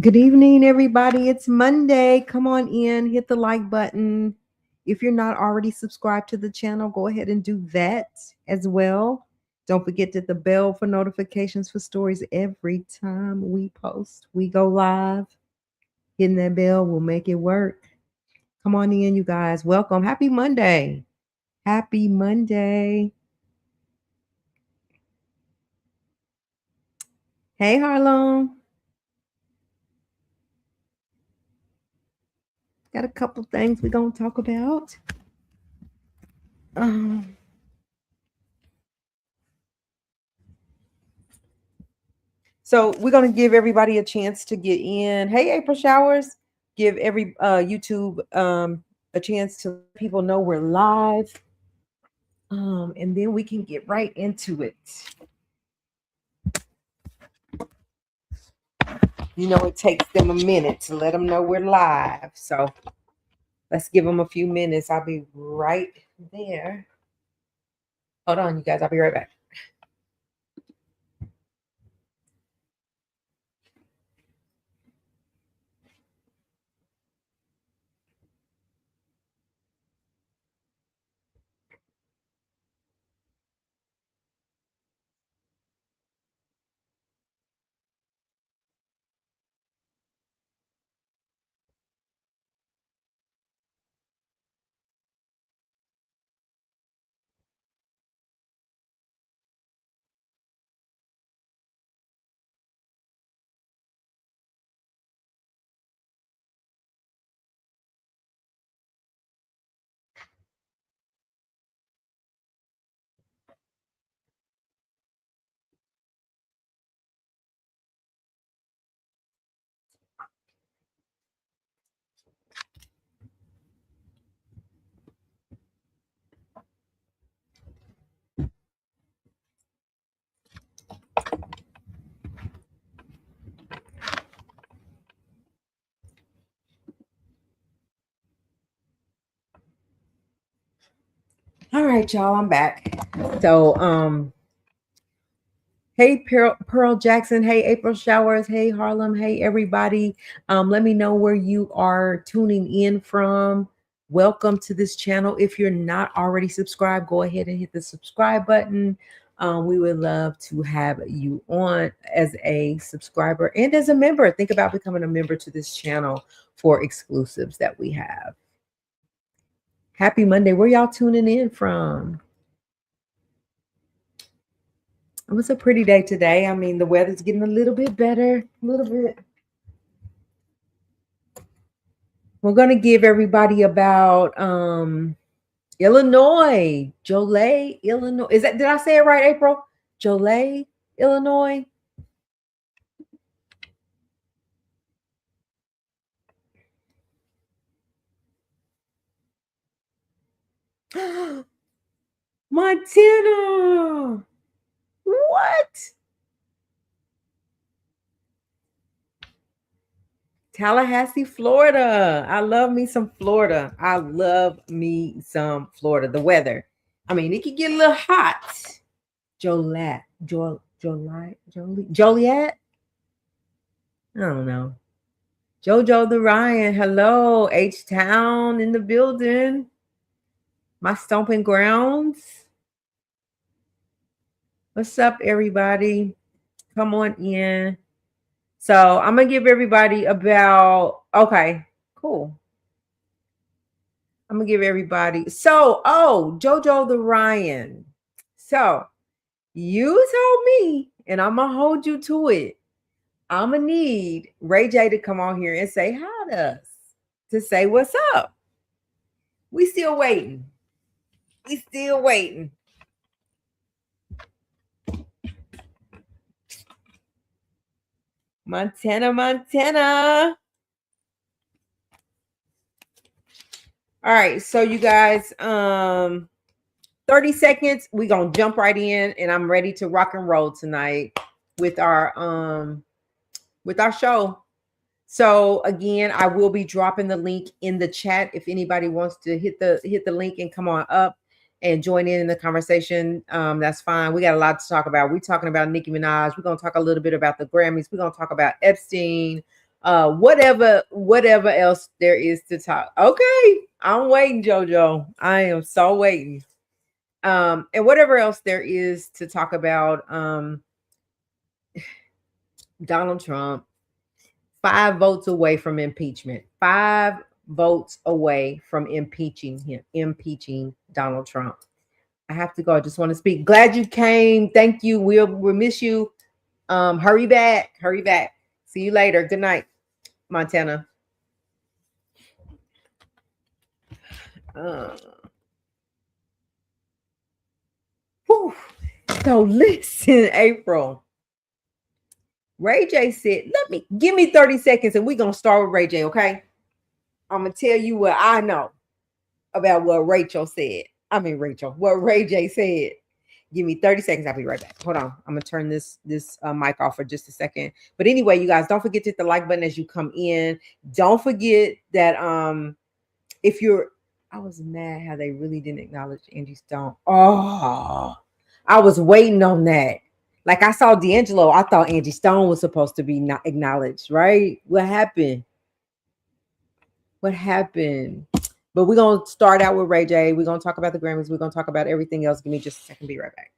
Good evening, everybody. It's Monday. Come on in, hit the like button. If you're not already subscribed to the channel, go ahead and do that as well. Don't forget to hit the bell for notifications for stories every time we post. We go live. Hitting that bell will make it work. Come on in, you guys. Welcome. Happy Monday. Happy Monday. Hey, Harlem. Got a couple things we're going to talk about. Um, So we're gonna give everybody a chance to get in. Hey, April Showers, give every YouTube a chance to let people know we're live, and then we can get right into it. You know, it takes them a minute to let them know we're live. So let's give them a few minutes. I'll be right there. Hold on, you guys. I'll be right back. All right, y'all. I'm back. So hey, Pearl Jackson. Hey, April Showers. Hey, Harlem. Hey, everybody. Let me know where you are tuning in from. Welcome to this channel. If you're not already subscribed, go ahead and hit the subscribe button. We would love to have you on as a subscriber and as a member. Think about becoming a member to this channel for exclusives that we have. Happy Monday. Where y'all tuning in from? It was a pretty day today. I mean, the weather's getting a little bit better, a little bit. We're going to give everybody about Illinois, Joliet, Illinois. Is that, did I say it right, April? Joliet, Illinois. Montana. What? Tallahassee, Florida. I love me some Florida. I love me some Florida. The weather. I mean, it could get a little hot. Joliet, Joliet. I don't know. Jojo the Ryan. Hello, H Town in the building. My stomping grounds. What's up, everybody? Come on in. So I'm gonna give everybody about okay, cool. I'm gonna give everybody Jojo the Ryan. So you told me, and I'm gonna hold you to it. I'm gonna need Ray J to come on here and say hi to us, to say what's up. We still waiting. We still waiting. Montana, Montana. All right, so you guys, 30 seconds. We're gonna jump right in, and I'm ready to rock and roll tonight with our show. So again, I will be dropping the link in the chat if anybody wants to hit the link and come on up and join in the conversation. That's fine. We got a lot to talk about. We're talking about Nicki Minaj. We're gonna talk a little bit about the Grammys. We're gonna talk about Epstein. Whatever else there is to talk. Okay, I'm waiting, Jojo. I am so waiting. And whatever else there is to talk about, Donald Trump, 5 votes away from impeachment. 5 votes away from impeaching Donald Trump. I have to go. I just want to speak. Glad you came. Thank you. We'll miss you. Hurry back. Hurry back. See you later. Good night, Montana. Uh, whew. So listen, April. Ray J said, give me 30 seconds and we're gonna start with Ray J, okay? I'm gonna tell you what I know about what Rachel said. What Ray J said. Give me 30 seconds. I'll be right back. Hold on. I'm gonna turn this mic off for just a second. But anyway, you guys, don't forget to hit the like button as you come in. Don't forget that if you're I was mad how they really didn't acknowledge Angie Stone. Oh, I was waiting on that. Like I saw D'Angelo, I thought Angie Stone was supposed to be not acknowledged, right? What happened? What happened? But we're gonna start out with Ray J. We're gonna talk about the Grammys. We're gonna talk about everything else. Give me just a second. Be right back.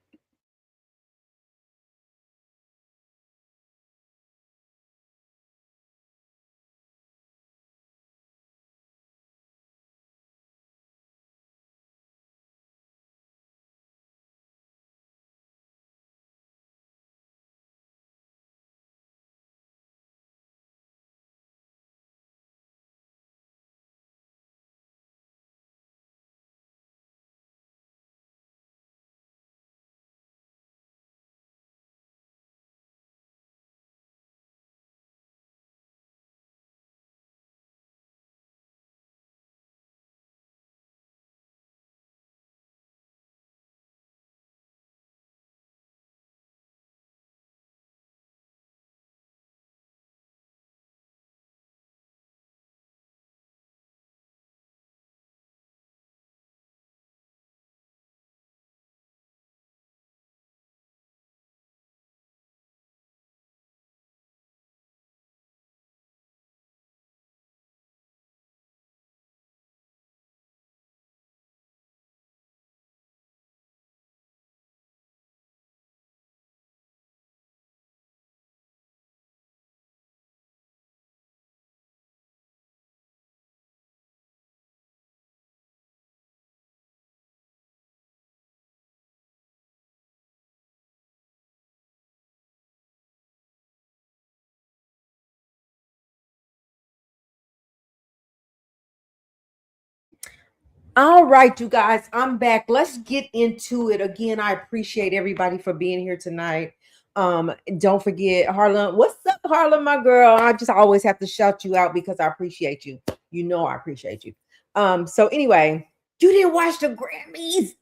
All right, you guys, I'm back. Let's get into it. Again, I appreciate everybody for being here tonight. Don't forget, Harlem. What's up, Harlem, my girl? I just always have to shout you out because I appreciate you. You know I appreciate you. So anyway, you didn't watch the Grammys.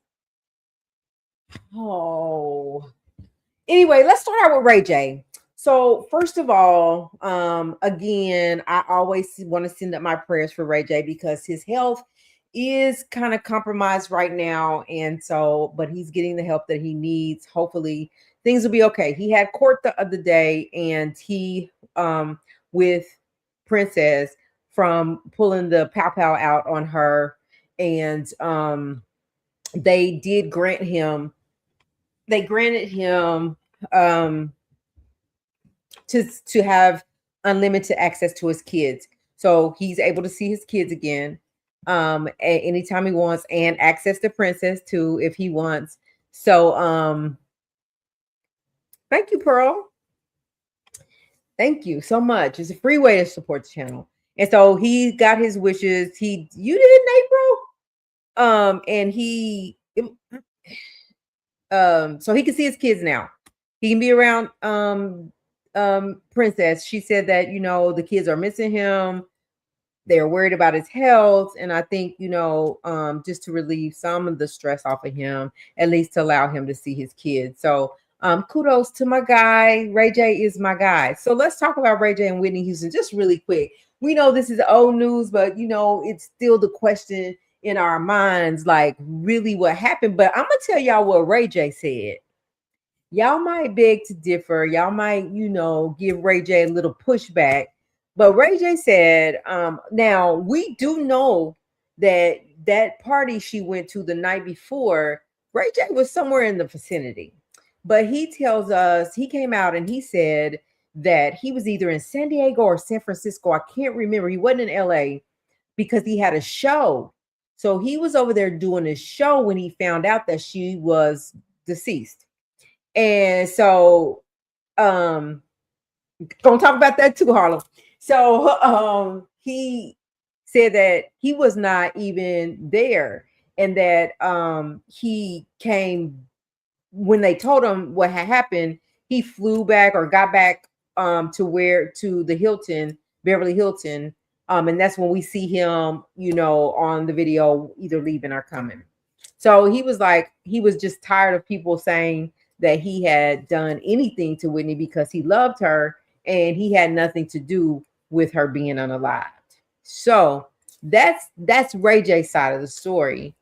Oh. Anyway, let's start out with Ray J. So first of all, again, I always want to send up my prayers for Ray J because his health is kind of compromised right now, and so, but he's getting the help that he needs. Hopefully, things will be okay. He had court the other day, and he, with Princess from pulling the pow pow out on her, and they did grant him. They granted him um to have unlimited access to his kids. So he's able to see his kids again anytime he wants, and access to Princess too if he wants. So thank you, Pearl. Thank you so much. It's a free way to support the channel. And so he got his wishes. You did in April. And he so he can see his kids now. He can be around Princess. She said that, the kids are missing him. They're worried about his health, and I think, just to relieve some of the stress off of him, at least to allow him to see his kids. So kudos to my guy. Ray J is my guy. So let's talk about Ray J and Whitney Houston just really quick. We know this is old news, but it's still the question in our minds, like really what happened. But I'm gonna tell y'all what Ray J said. Y'all might beg to differ. Y'all might, give Ray J a little pushback. But Ray J said, now we do know that that party she went to the night before, Ray J was somewhere in the vicinity. But he tells us he came out and he said that he was either in San Diego or San Francisco. I can't remember. He wasn't in LA because he had a show. So he was over there doing a show when he found out that she was deceased. And so um gonna talk about that too, Harlem. So he said that he was not even there and that he came when they told him what had happened, he flew back or got back to the Hilton, Beverly Hilton. And that's when we see him, on the video either leaving or coming. So he was like, he was just tired of people saying that he had done anything to Whitney because he loved her and he had nothing to do with her being unalived. So that's Ray J's side of the story.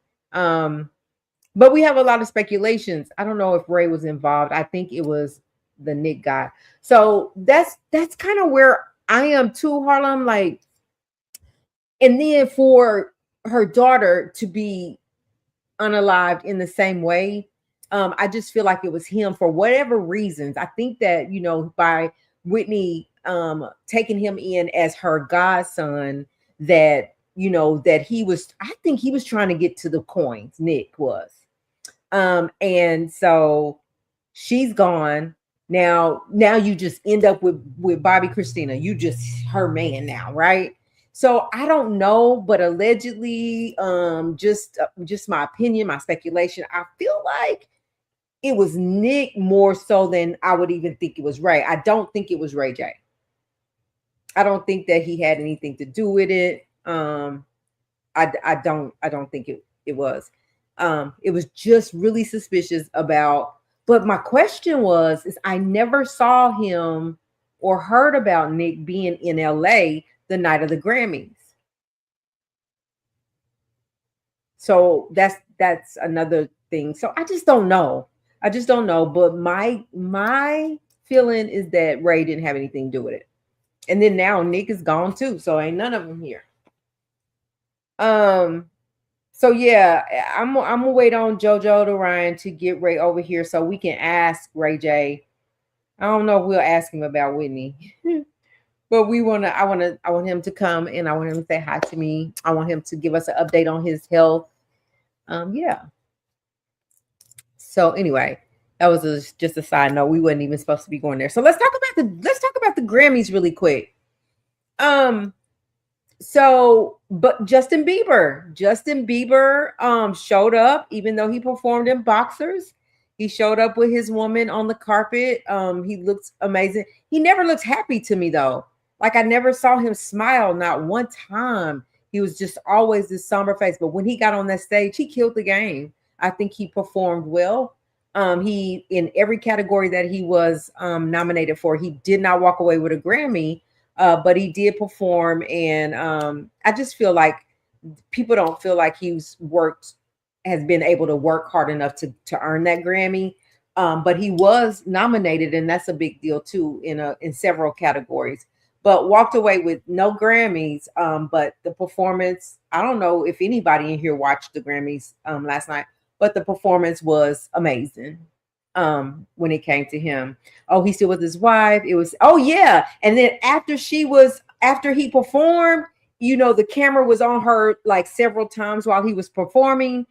But we have a lot of speculations. I don't know if Ray was involved. I think it was the Nick guy. So that's kind of where I am too, Harlem. Like, and then for her daughter to be unalived in the same way, I just feel like it was him for whatever reasons. I think that by Whitney taking him in as her godson, that that he was. I think he was trying to get to the coins. Nick was. And so she's gone. Now you just end up with Bobby Christina. You just her man now, right? So I don't know, but allegedly, just my opinion, my speculation, I feel like it was Nick more so than I would even think it was Ray. I don't think it was Ray J. I don't think that he had anything to do with it. I don't think it was. It was just really suspicious about. But my question is I never saw him or heard about Nick being in LA the night of the Grammys. So that's another thing. So I just don't know. But my feeling is that Ray didn't have anything to do with it. And then now Nick is gone too. So ain't none of them here. So yeah, I'm gonna wait on JoJo to Ryan to get Ray over here so we can ask Ray J. I don't know if we'll ask him about Whitney. But I want him to come and I want him to say hi to me. I want him to give us an update on his health. Yeah. So anyway, that was just a side note. We wasn't even supposed to be going there. So let's talk about the Grammys really quick. So, but Justin Bieber showed up, even though he performed in boxers. He showed up with his woman on the carpet. He looks amazing. He never looks happy to me though. Like I never saw him smile, not one time. He was just always this somber face. But when he got on that stage, he killed the game. I think he performed well. He in every category that he was nominated for, he did not walk away with a Grammy. But he did perform, and I just feel like people don't feel like has been able to work hard enough to earn that Grammy. But he was nominated, and that's a big deal too in several categories. But walked away with no Grammys. But the performance, I don't know if anybody in here watched the Grammys last night, but the performance was amazing. When it came to him. Oh, he's still with his wife. It was, oh yeah. And then after he performed, the camera was on her like several times while he was performing,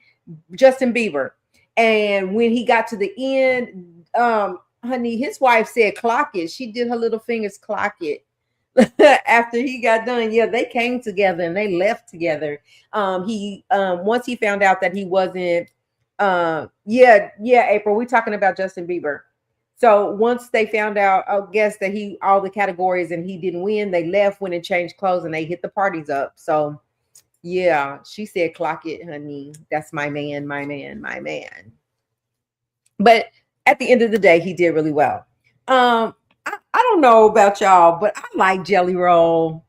Justin Bieber. And when he got to the end, honey, his wife said, clock it. She did her little fingers, clock it. After he got done, yeah, they came together and they left together. Once he found out that he wasn't, April, we're talking about Justin Bieber. So once they found out, I guess that all the categories and he didn't win, they left, went and changed clothes and they hit the parties up. So yeah, she said, clock it, honey. That's my man, my man, my man. But at the end of the day, he did really well. I don't know about y'all, but I like Jelly Roll.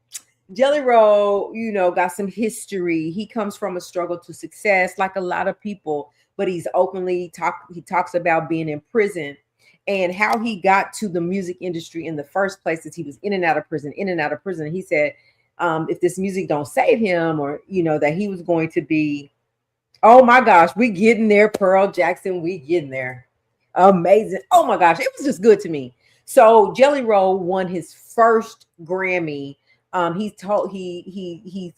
Jelly Roll, got some history. He comes from a struggle to success, like a lot of people, but he's openly he talks about being in prison. and how he got to the music industry in the first place is he was in and out of prison, in and out of prison. He said, if this music don't save him, or that he was going to be, oh my gosh, we getting there, Pearl Jackson, we getting there. Amazing. Oh my gosh, it was just good to me. So Jelly Roll won his first Grammy. He's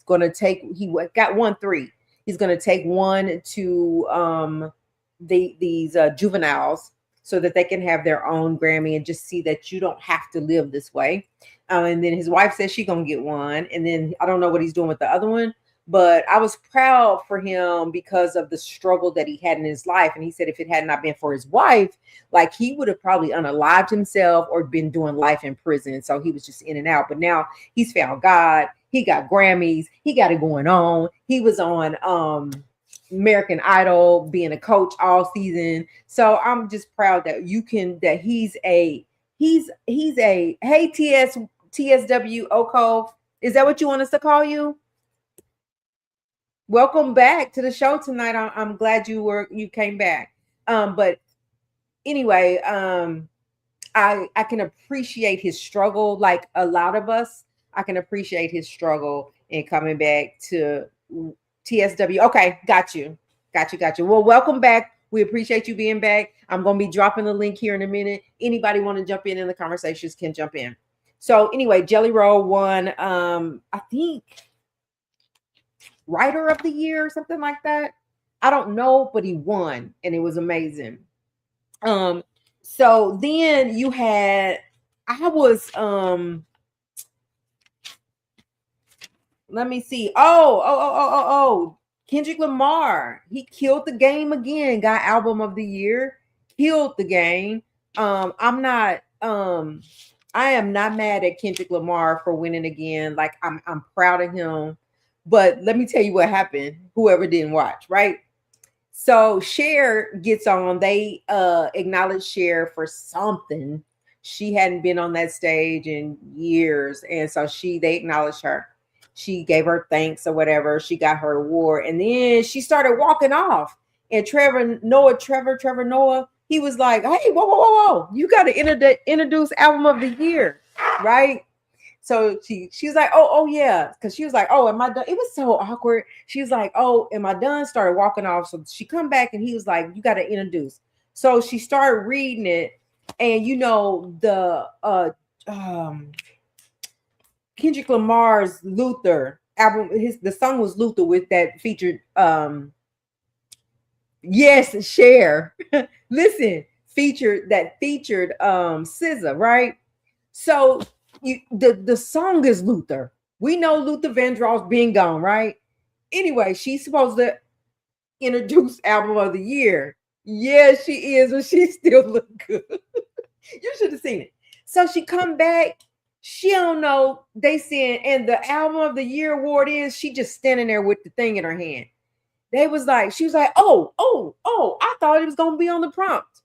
gonna take, he got 1 3. He's gonna take one to these juveniles, so that they can have their own Grammy and just see that you don't have to live this way. And then his wife says she's gonna get one, and then I don't know what he's doing with the other one. But I was proud for him because of the struggle that he had in his life. And he said if it had not been for his wife, like, he would have probably unalived himself or been doing life in prison. So he was just in and out. But now he's found God. He got Grammys. He got it going on. He was on American Idol, being a coach all season. So I'm just proud that he's a hey, TSW Oko. Is that what you want us to call you? Welcome back to the show tonight. I'm glad you came back. But anyway, I can appreciate his struggle. Like a lot of us, I can appreciate his struggle in coming back to TSW. Okay, got you. Well, welcome back. We appreciate you being back. I'm going to be dropping the link here in a minute. Anybody want to jump in the conversations can jump in. So anyway, Jelly Roll won, I think, Writer of the Year or something like that. I don't know, but he won, and it was amazing. So then you had, let me see. Oh, Kendrick Lamar. He killed the game again. Got Album of the Year. Killed the game. I am not mad at Kendrick Lamar for winning again. Like, I'm proud of him. But let me tell you what happened. Whoever didn't watch, right? So Cher gets on. They acknowledge Cher for something. She hadn't been on that stage in years, and so they acknowledged her. She gave her thanks or whatever. She got her award, and then she started walking off. And Trevor Noah, he was like, "Hey, whoa! You got to introduce Album of the Year, right?" So she was like, oh yeah, because she was like, oh, am I done? It was so awkward. She was like, oh, am I done? Started walking off. So she come back and he was like, you got to introduce. So she started reading it, and the Kendrick Lamar's Luther album, the song was Luther with that featured yes, Cher. Listen, featured SZA, right? So the song is Luther. We know Luther Vandross being gone, right? Anyway, she's supposed to introduce Album of the Year. Yes, she is, but she still look good. You should have seen it. So she come back. She don't know. They saying, and the Album of the Year award is, she just standing there with the thing in her hand. She was like, oh, I thought it was gonna be on the prompt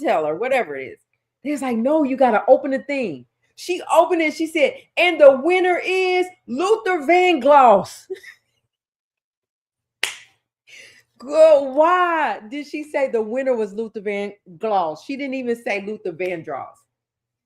teller, whatever it is. They was like, no, you gotta open the thing. She opened it. She said, and the winner is Luther Vandross. Girl, why did she say the winner was Luther Vandross? She didn't even say Luther Vandross.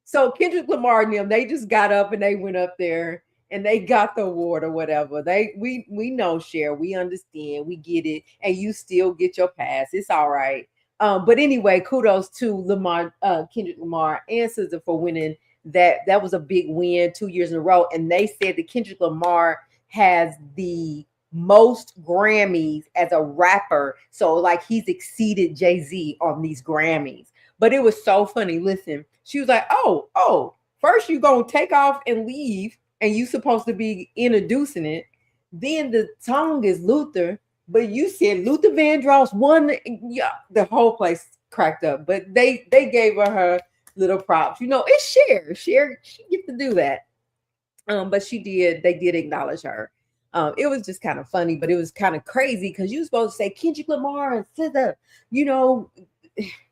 So Kendrick Lamar and them, they just got up and they went up there and they got the award or whatever. We know, Cher, we understand, we get it, and you still get your pass. It's all right. But anyway, kudos to Lamar, Kendrick Lamar and SZA for winning. That was a big win 2 years in a row. And they said that Kendrick Lamar has the most Grammys as a rapper. So like he's exceeded Jay-Z on these Grammys. But it was so funny. Listen, she was like, oh, first you're going to take off and leave and you supposed to be introducing it. Then the song is Luther, but you said Luther Vandross won. Yeah, the whole place cracked up. But they gave her little props. It's Cher. She gets to do that. But they did acknowledge her. It was just kind of funny, but it was kind of crazy because you were supposed to say Kendrick Lamar and SZA,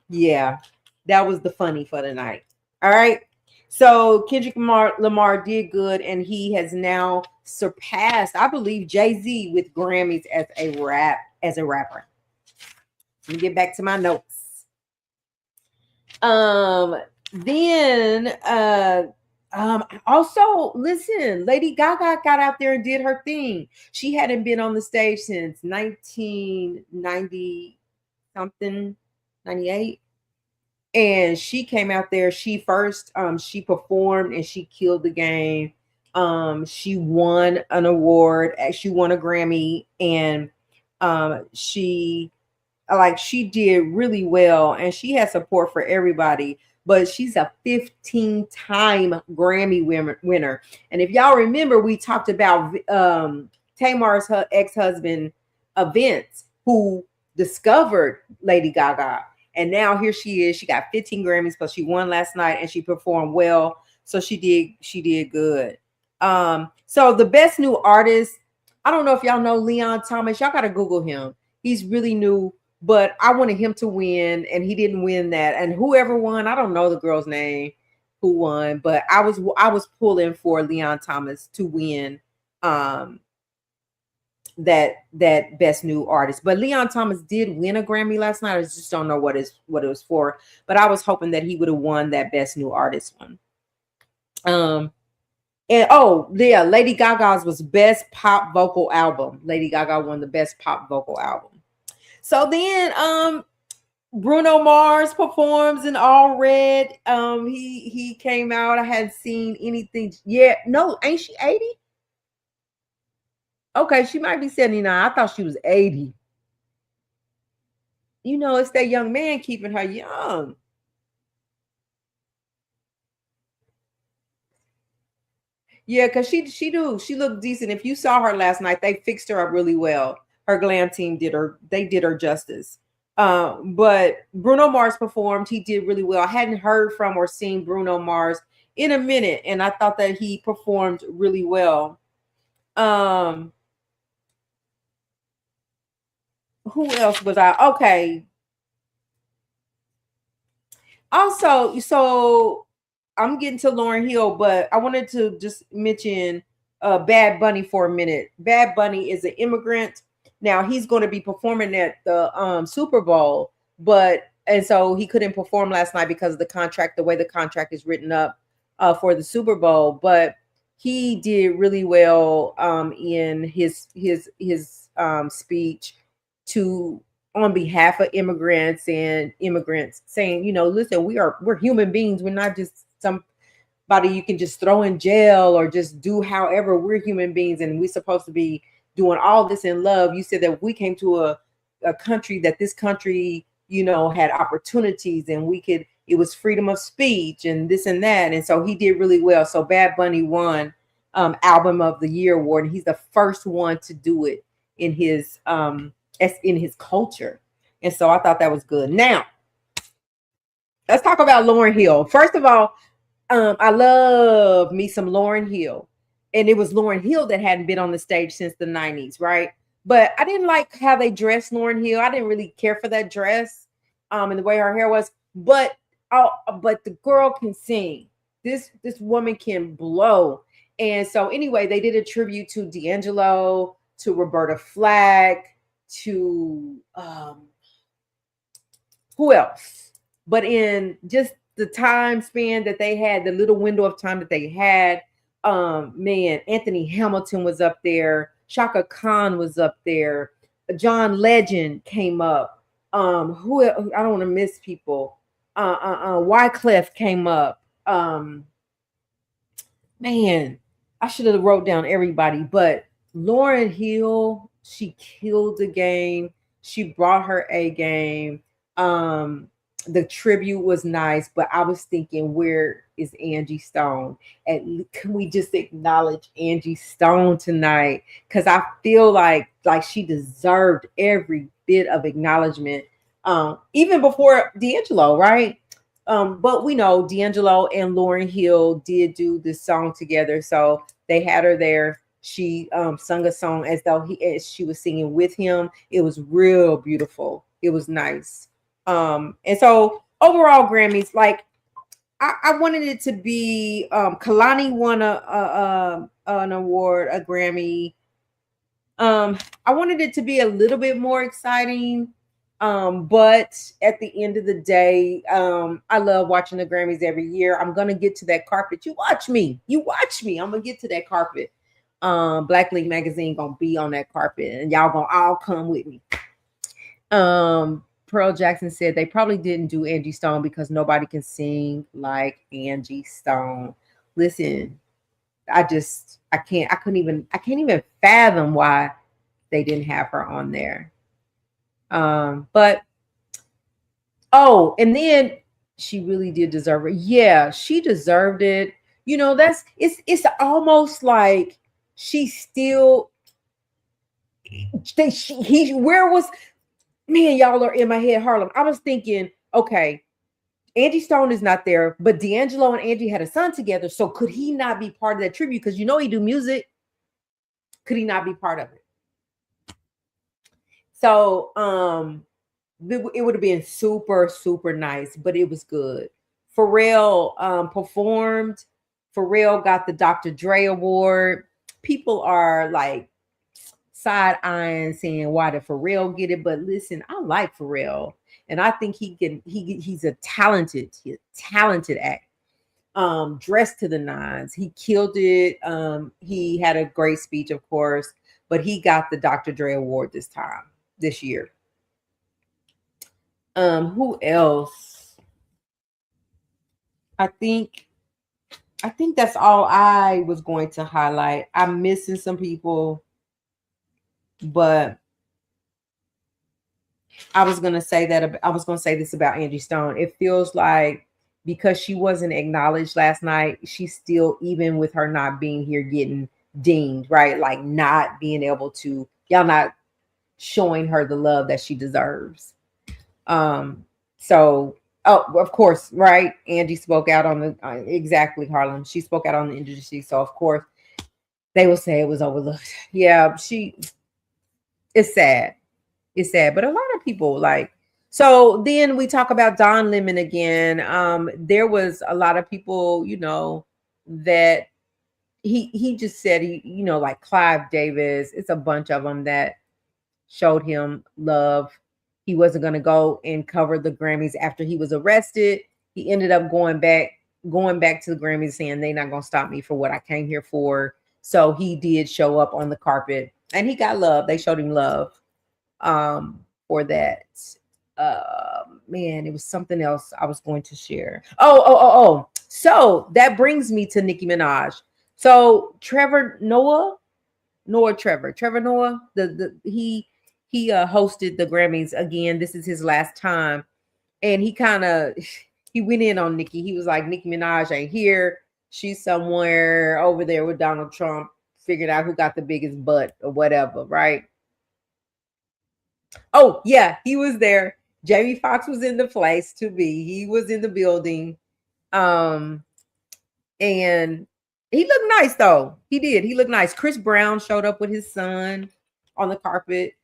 yeah, that was the funny for the night. All right. So Kendrick Lamar did good, and he has now surpassed, I believe, Jay-Z with Grammys as a rapper. Let me get back to my notes. Um, then also listen, Lady Gaga got out there and did her thing. She hadn't been on the stage since 1990 something, 98. And she came out there. She performed and she killed the game. She won an award. She won a Grammy, and she she did really well, and she had support for everybody. But she's a 15-time Grammy winner. And if y'all remember, we talked about Tamar's ex-husband, Vince, who discovered Lady Gaga. And now here she is. She got 15 Grammys because she won last night and she performed well. So she did good. So the best new artist, I don't know if y'all know Leon Thomas. Y'all gotta Google him. He's really new, but I wanted him to win, and he didn't win that. And whoever won, I don't know the girl's name who won, but I was pulling for Leon Thomas to win that best new artist. But Leon Thomas did win a Grammy last night. I just don't know what it was for, but I was hoping that he would have won that best new artist one. And oh yeah, Lady Gaga's was best pop vocal album. Lady Gaga won the best pop vocal album. So then Bruno Mars performs in All Red. He came out. I hadn't seen anything. Yeah, no, ain't she 80? Okay, she might be 79. I thought she was 80. You know, it's that young man keeping her young. Yeah, because she looked decent. If you saw her last night, they fixed her up really well. Her glam team did her justice. But Bruno Mars performed. He did really well. I hadn't heard from or seen Bruno Mars in a minute, and I thought that he performed really well. Who else was I? Okay. Also, so I'm getting to Lauryn Hill, but I wanted to just mention Bad Bunny for a minute. Bad Bunny is an immigrant. Now he's going to be performing at the Super Bowl, and so he couldn't perform last night because of the contract, the way the contract is written up for the Super Bowl. But he did really well in his speech on behalf of immigrants, saying, listen, we're human beings. We're not just somebody you can just throw in jail or just do however. We're human beings, and we're supposed to be doing all this in love. You said that we came to a country, that this country, had opportunities, and it was freedom of speech and this and that. And so he did really well. So Bad Bunny won Album of the Year award, and he's the first one to do it in his culture. And so I thought that was good. Now, let's talk about Lauryn Hill. First of all, I love me some Lauryn Hill. And it was Lauryn Hill that hadn't been on the stage since the 90s, right? But I didn't like how they dressed Lauryn Hill. I didn't really care for that dress and the way her hair was. But the girl can sing. This woman can blow. And so anyway, they did a tribute to D'Angelo, to Roberta Flack, to who else? But in just the time span that they had, the little window of time that they had, man, Anthony Hamilton was up there, Shaka Khan was up there, John Legend came up. Who else? I don't want to miss people. Wyclef came up. Man, I should have wrote down everybody, but Lauryn Hill, she killed the game. She brought her A game. The tribute was nice, but I was thinking, where is Angie Stone? And can we just acknowledge Angie Stone tonight? Because I feel like she deserved every bit of acknowledgement, even before D'Angelo, right? But we know D'Angelo and Lauryn Hill did do this song together, so they had her there. She sung a song as though she was singing with him. It was real beautiful. It was nice. And so overall Grammys, like I wanted it to be Kalani won an award, a Grammy. I wanted it to be a little bit more exciting. But at the end of the day, I love watching the Grammys every year. I'm gonna get to that carpet. You watch me. You watch me. I'm gonna get to that carpet. Black League Magazine gonna be on that carpet, and y'all gonna all come with me. Pearl Jackson said they probably didn't do Angie Stone because nobody can sing like Angie Stone. Listen, I can't even fathom why they didn't have her on there. But oh, and then she really did deserve it. Yeah, she deserved it. You know, it's almost like she still where was, man, y'all are in my head, Harlem. I was thinking, okay, Angie Stone is not there, but D'Angelo and Angie had a son together. So could he not be part of that tribute? Because you know he do music. Could he not be part of it? So it would have been super, super nice, but it was good. Pharrell performed. Pharrell got the Dr. Dre Award. People are like side eyeing, saying why did Pharrell get it? But listen, I like Pharrell, and I think he's a talented act. Dressed to the nines, he killed it. He had a great speech, of course, but he got the Dr. Dre Award this year. Who else? I think that's all I was going to highlight. I'm missing some people, but I was going to say this about Angie Stone. It feels like because she wasn't acknowledged last night, she's still, even with her not being here, getting dinged, right? Like not being able to, y'all not showing her the love that she deserves. So, oh, of course, right? Angie spoke out on the exactly, Harlem. She spoke out on the industry, so of course they will say it was overlooked. Yeah, it's sad. It's sad, but a lot of people like. So then we talk about Don Lemon again. There was a lot of people, you know, that he just said like Clive Davis. It's a bunch of them that showed him love. He wasn't going to go and cover the Grammys after he was arrested. He ended up going back to the Grammys saying they're not going to stop me for what I came here for. So he did show up on the carpet and he got love. They showed him love for that. Man, it was something else I was going to share. Oh. So that brings me to Nicki Minaj. So Trevor Noah, he hosted the Grammys again. This is his last time. And he went in on Nicki. He was like, Nicki Minaj ain't here. She's somewhere over there with Donald Trump, figuring out who got the biggest butt or whatever, right? Oh, yeah, he was there. Jamie Foxx was in the place to be. He was in the building. And he looked nice, though. He did. He looked nice. Chris Brown showed up with his son on the carpet.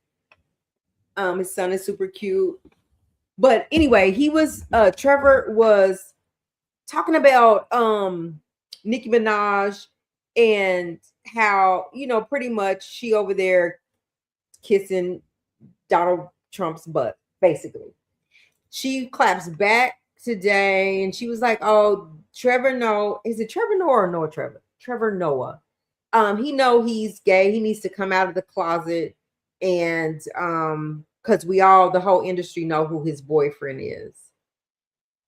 His son is super cute. But anyway, Trevor was talking about Nicki Minaj and how, pretty much she over there kissing Donald Trump's butt, basically. She claps back today and she was like, oh, Trevor Noah. Is it Trevor Noah or Noah Trevor? Trevor Noah. He know he's gay. He needs to come out of the closet. And because the whole industry know who his boyfriend is.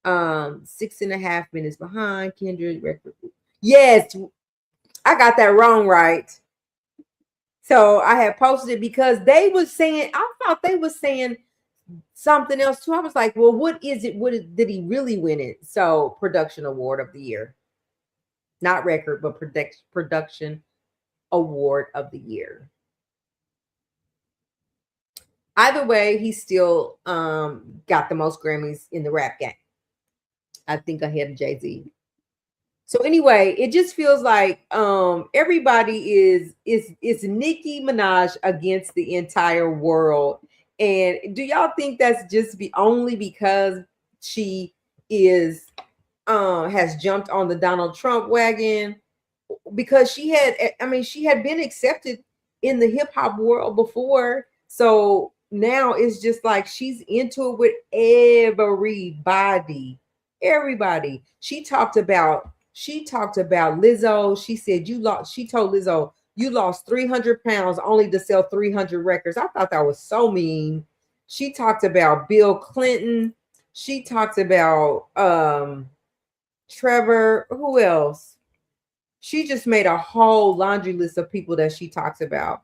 6.5 minutes behind Kendrick record. Yes, I got that wrong, right? So I had posted it because they was saying, I thought they was saying something else too. I was like, well, what is it? Did he really win it? So production award of the year, not record, but production award of the year. Either way, he still got the most Grammys in the rap game. I think ahead of Jay-Z. So anyway, it just feels like everybody is Nicki Minaj against the entire world. And do y'all think that's just only because she has jumped on the Donald Trump wagon? Because she had been accepted in the hip hop world before. So now it's just like she's into it with everybody. Everybody. She talked about Lizzo. She said you lost, she told Lizzo, you lost 300 pounds only to sell 300 records. I thought that was so mean. She talked about Bill Clinton. She talked about Trevor. Who else? She just made a whole laundry list of people that she talks about.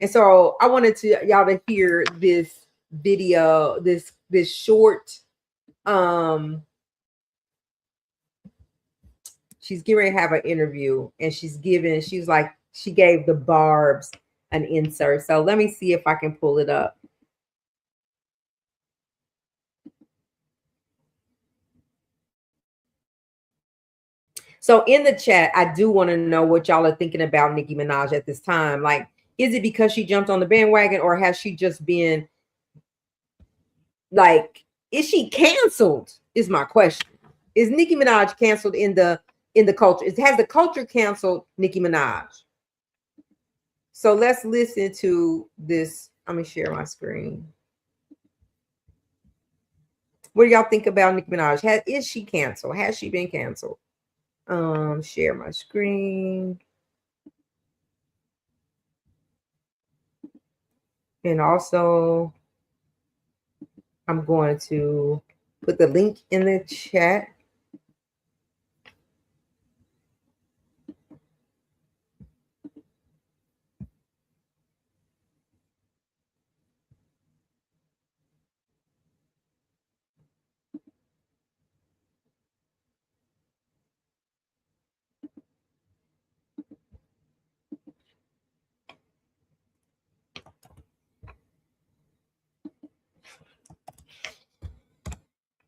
And so I wanted to y'all to hear this video, this short. She's getting ready to have an interview, and she gave the Barbs an insert. So let me see if I can pull it up. So in the chat, I do want to know what y'all are thinking about Nicki Minaj at this time. Like, is it because she jumped on the bandwagon, or has she just been like, is she canceled? Is my question. Is Nicki Minaj canceled in the culture? Has the culture canceled Nicki Minaj? So let's listen to this. Let me share my screen. What do y'all think about Nicki Minaj? Is she canceled? Has she been canceled? Share my screen. And also, I'm going to put the link in the chat.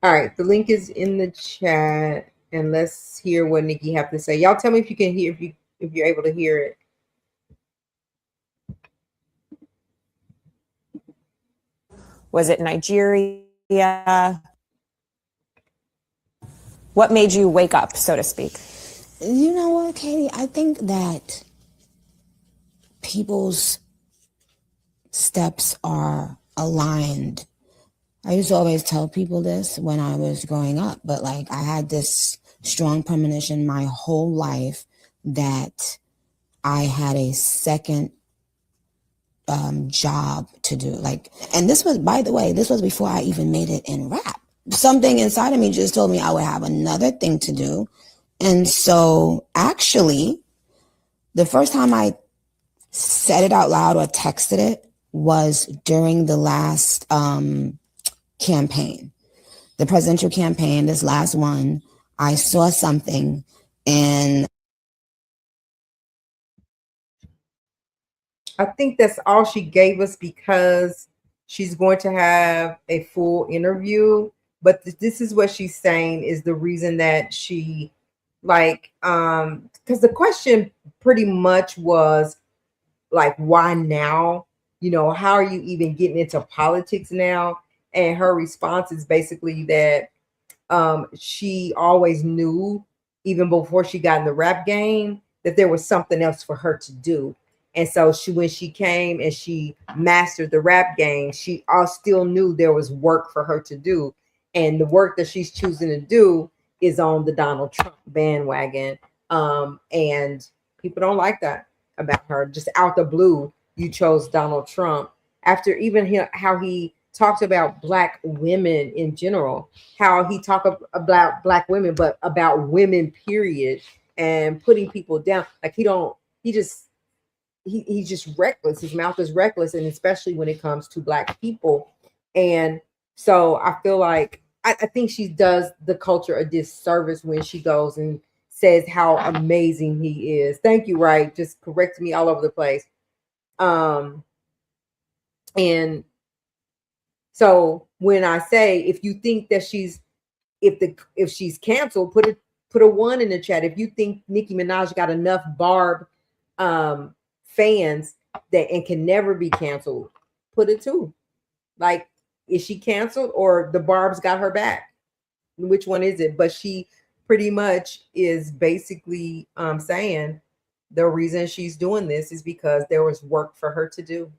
All right, the link is in the chat, and let's hear what Nicki have to say. Y'all tell me if you can hear, if you're able to hear it. Was it Nigeria? What made you wake up, so to speak? You know what, Katie? I think that people's steps are aligned. I used to always tell people this when I was growing up, but like I had this strong premonition my whole life that I had a second job to do. Like, and this was, by the way, this was before I even made it in rap. Something inside of me just told me I would have another thing to do. And so actually, the first time I said it out loud or texted it was during the last campaign, the presidential campaign, this last one. I saw something and I think that's all she gave us because she's going to have a full interview. But this is what she's saying is the reason that she because the question pretty much was like, why now? You know, how are you even getting into politics now? And her response is basically that she always knew, even before she got in the rap game, that there was something else for her to do. And so when she came and she mastered the rap game, she all still knew there was work for her to do. And the work that she's choosing to do is on the Donald Trump bandwagon. And people don't like that about her. Just out the blue, you chose Donald Trump after even how he talked about Black women in general, how he talked about Black women, but about women, period, and putting people down. Like he's just reckless. His mouth is reckless, and especially when it comes to Black people. And so I feel like I think she does the culture a disservice when she goes and says how amazing he is. Thank you, right? Just correcting me all over the place. And so when I say, if you think that if she's canceled, put a 1 in the chat. If you think Nicki Minaj got enough Barb fans that and can never be canceled, put a 2. Like, is she canceled or the Barb's got her back? Which one is it? But she pretty much is basically saying the reason she's doing this is because there was work for her to do.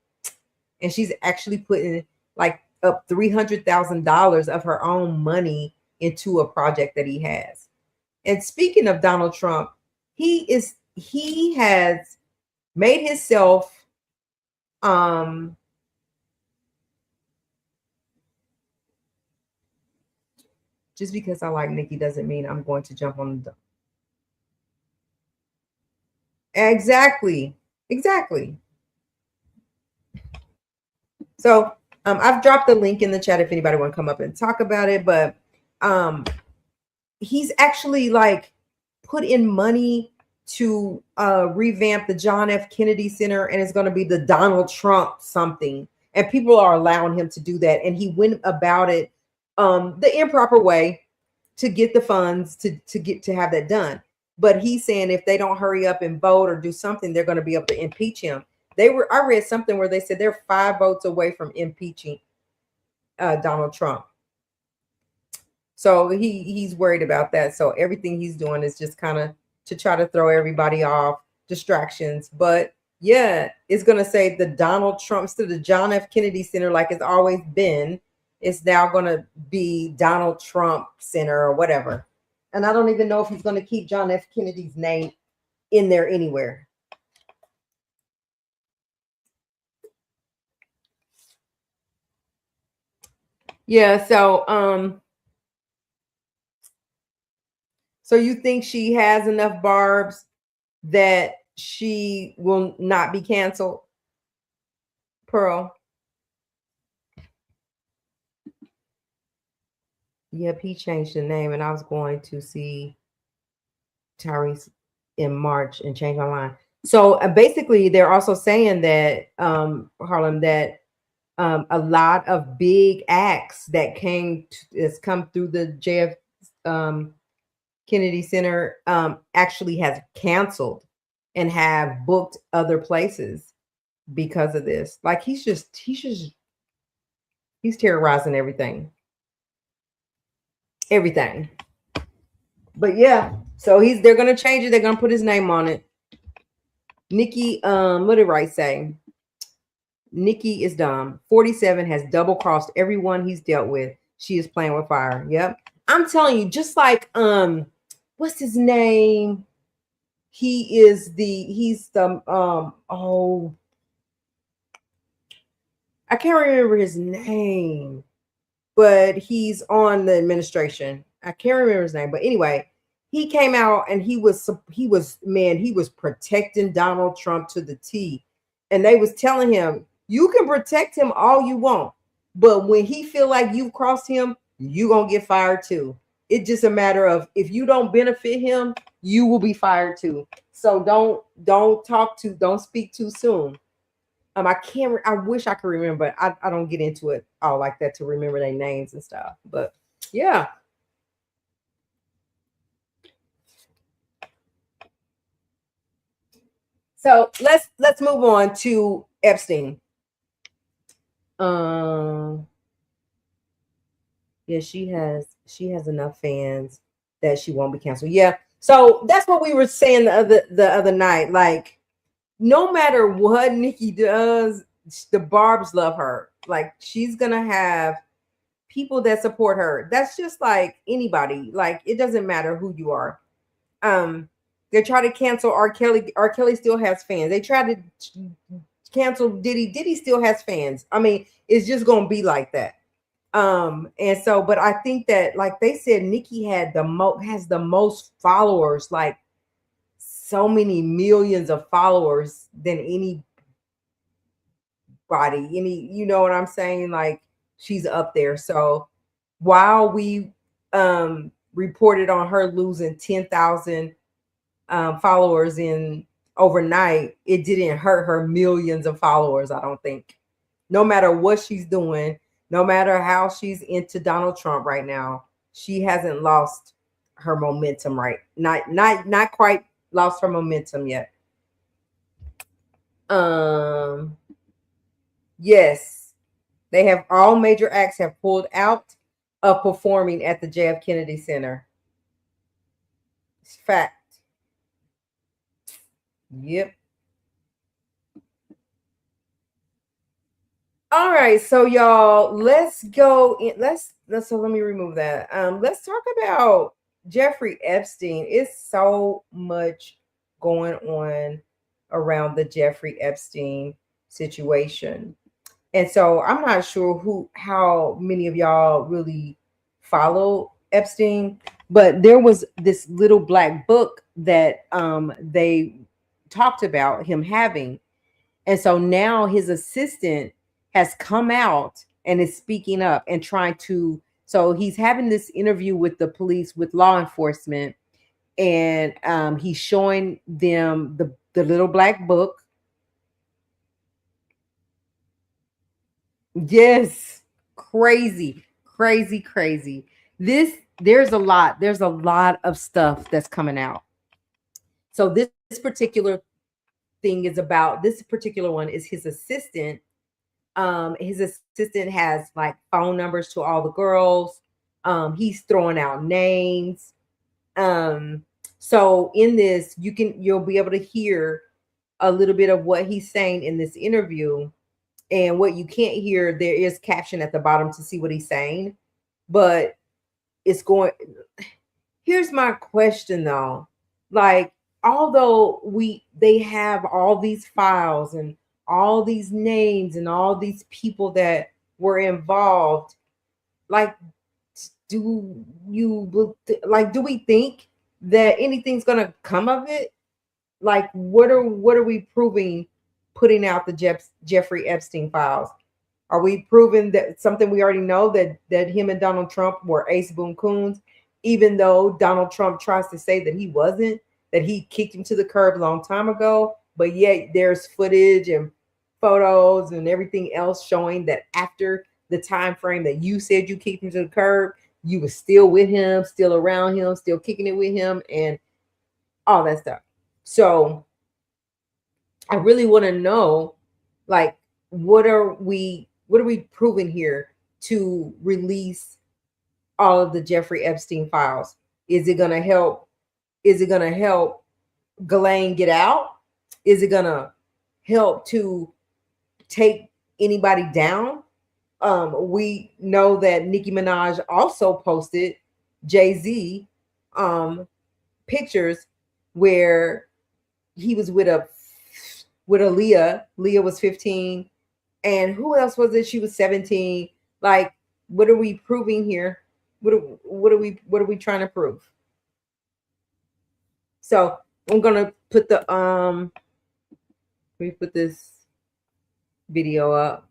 and she's actually putting like up $300,000 of her own money into a project that he has. And speaking of Donald Trump, he has made himself just because I like Nicki doesn't mean I'm going to jump on the exactly. So I've dropped the link in the chat if anybody want to come up and talk about it, but he's actually like put in money to revamp the John F. Kennedy Center, and it's going to be the Donald Trump something, and people are allowing him to do that, and he went about it the improper way to get the funds to get to have that done. But he's saying if they don't hurry up and vote or do something, they're going to be able to impeach him. I read something where they said they're 5 votes away from impeaching Donald Trump. So he's worried about that. So everything he's doing is just kind of to try to throw everybody off, distractions. But yeah, it's going to say the Donald Trump instead of the John F. Kennedy Center, like it's always been. It's now going to be Donald Trump Center or whatever. And I don't even know if he's going to keep John F. Kennedy's name in there anywhere. Yeah, so you think she has enough barbs that she will not be canceled? Pearl. Yep, he changed the name, and I was going to see Tyrese in March and change my mind. So basically, they're also saying that Harlem, that a lot of big acts that has come through the JF Kennedy Center actually has canceled and have booked other places because of this. Like he's terrorizing everything. But yeah, so they're gonna change it. They're gonna put his name on it. Nicki, what did Wright say? Nicki is dumb. 47 has double crossed everyone he's dealt with. She is playing with fire. Yep. I'm telling you, just like what's his name? He's the I can't remember his name, but he's on the administration. I can't remember his name, but anyway, he came out and he was protecting Donald Trump to the T. And they was telling him, you can protect him all you want, but when he feel like you've crossed him, you gonna get fired too. It's just a matter of if you don't benefit him, you will be fired too. So don't speak too soon. I wish I could remember, but I don't get into it all like that to remember their names and stuff. But yeah. So let's move on to Epstein. Yeah, she has enough fans that she won't be canceled. Yeah. So that's what we were saying the other night. Like, no matter what Nicki does, the Barbs love her. Like, she's gonna have people that support her. That's just like anybody. Like, it doesn't matter who you are. They try to cancel R. Kelly. R. Kelly still has fans. They try to cancel Diddy. Diddy still has fans. I mean, it's just gonna be like that. And so, but I think that, like they said, Nicki has the most followers, like so many millions of followers than anybody. You know what I'm saying? Like, she's up there. So while we reported on her losing 10,000 followers in overnight, it didn't hurt her millions of followers, I don't think. No matter what she's doing, no matter how she's into Donald Trump right now, she hasn't lost her momentum, right? Not quite lost her momentum yet. Yes, they have all major acts have pulled out of performing at the JF Kennedy Center. It's fact. Yep. All right, so y'all, let's go in. So let me remove that. Let's talk about Jeffrey Epstein. It's so much going on around the Jeffrey Epstein situation. And so I'm not sure how many of y'all really follow Epstein, but there was this little black book that they talked about him having. And so now his assistant has come out and is speaking up and trying to. So he's having this interview with the police, with law enforcement, and he's showing them the little black book. Yes, crazy, crazy, crazy. This there's a lot of stuff that's coming out. So this particular thing is about this particular one is his assistant. His assistant has like phone numbers to all the girls. He's throwing out names. So in this, you'll be able to hear a little bit of what he's saying in this interview. And what you can't hear, there is caption at the bottom to see what he's saying. But it's going. Here's my question though. Like, although they have all these files and all these names and all these people that were involved, like, do we think that anything's gonna come of it? Like, what are we proving putting out the Jeffrey Epstein files? Are we proving that something we already know, that him and Donald Trump were ace boon coons, even though Donald Trump tries to say that he wasn't, that he kicked him to the curb a long time ago, but yet there's footage and photos and everything else showing that after the time frame that you said you kicked him to the curb, you were still with him, still around him, still kicking it with him, and all that stuff. So I really want to know, like, what are we proving here to release all of the Jeffrey Epstein files? Is it going to help? Is it going to help Ghislaine get out? Is it going to help to take anybody down? We know that Nicki Minaj also posted Jay-Z pictures where he was with a Leah. Leah was 15. And who else was it? She was 17. Like, what are we proving here? What are we trying to prove? So I'm gonna put let me put this video up.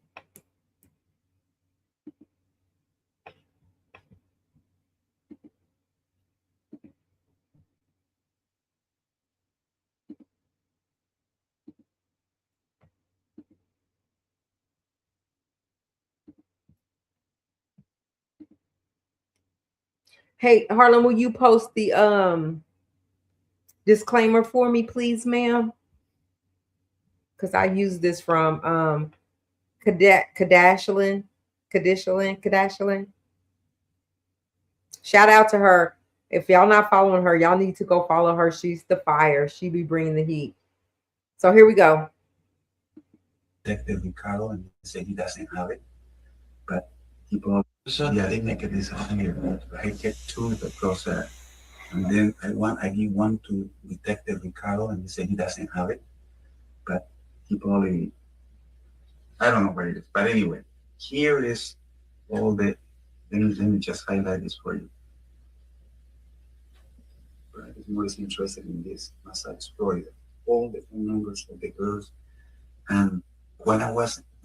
Hey, Harlan, will you post the disclaimer for me, please, ma'am? Because I use this from Kadashlin. Shout out to her. If y'all not following her, y'all need to go follow her. She's the fire. She be bringing the heat. So here we go. Detective Ricardo and say he doesn't have it, but people, yeah, they make a decision here. I get two the process, and then I give one to Detective Ricardo and he say he doesn't have it, but he probably, I don't know where it is, but anyway, here is all the. Let me just highlight this for you. Right, if you is interested in this, must explore all the phone numbers of the girls. And when I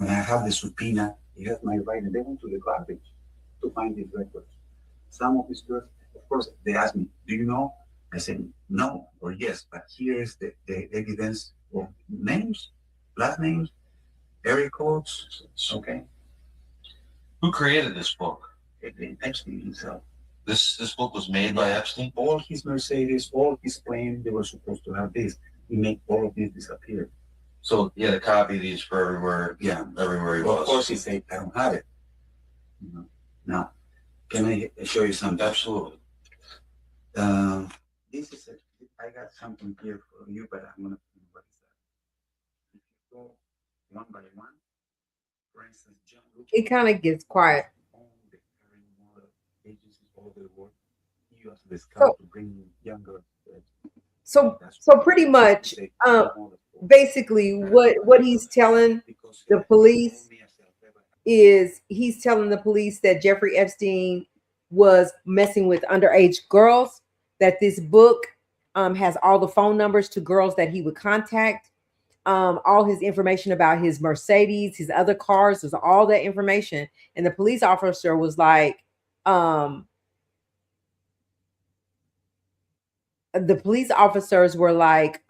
have the subpoena, he has my right, and they went to the garbage to find these records. Some of these girls, of course, they asked me, "Do you know?" I said, "No" or "Yes," but here is the evidence of names, last names, area codes. Okay. Who created this book? Epstein himself. This book was made by Epstein? All his Mercedes, all his plane, they were supposed to have this. He made all of this disappear. So he had a copy of these for everywhere. Yeah, everywhere he well, was. of course, he said, "I don't have it." You know? Now, can I show you something? Absolutely. This is I got something here for you, but I'm gonna. What is that? If you go one by one, bring instance, John, It kind of gets quiet. all the current model agencies all over the world, he was the So, scout to bring younger. so pretty much, basically, what he's telling Because the he police told me as a rebel, is he's telling the police that Jeffrey Epstein was messing with underage girls, that this book has all the phone numbers to girls that he would contact, all his information about his Mercedes, his other cars, there's all that information. And the police officer was like, the police officers were like,